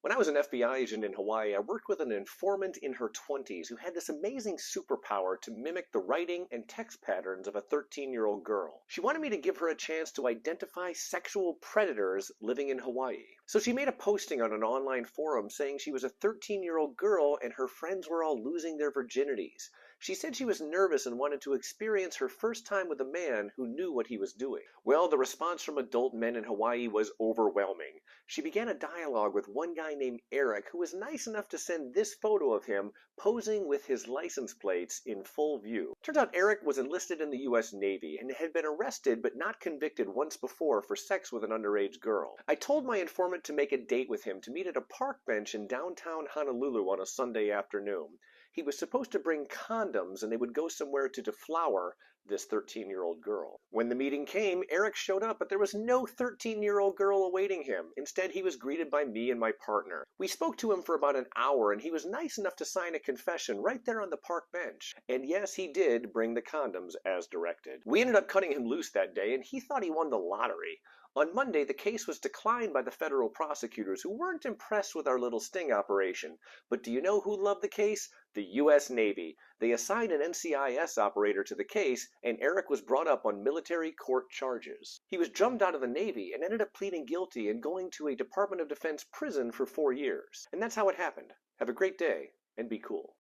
When I was an FBI agent in Hawaii, I worked with an informant in her 20s who had this amazing superpower to mimic the writing and text patterns of a 13-year-old girl. She wanted me to give her a chance to identify sexual predators living in Hawaii. So she made a posting on an online forum saying she was a 13-year-old girl and her friends were all losing their virginities. She said she was nervous and wanted to experience her first time with a man who knew what he was doing. Well, the response from adult men in Hawaii was overwhelming. She began a dialogue with one guy named Eric, who was nice enough to send this photo of him posing with his license plates in full view. Turns out Eric was enlisted in the U.S. Navy and had been arrested but not convicted once before for sex with an underage girl. I told my informant to make a date with him to meet at a park bench in downtown Honolulu on a Sunday afternoon. He was supposed to bring condoms and they would go somewhere to deflower this 13-year-old girl. When the meeting came, Eric showed up, but there was no 13-year-old girl awaiting him. Instead, he was greeted by me and my partner. We spoke to him for about an hour, and he was nice enough to sign a confession right there on the park bench. And yes, he did bring the condoms as directed. We ended up cutting him loose that day, and he thought he won the lottery. On Monday, the case was declined by the federal prosecutors, who weren't impressed with our little sting operation. But do you know who loved the case? The U.S. Navy. They assigned an NCIS operator to the case, and Eric was brought up on military court charges. He was drummed out of the Navy and ended up pleading guilty and going to a Department of Defense prison for 4 years. And that's how it happened. Have a great day, and be cool.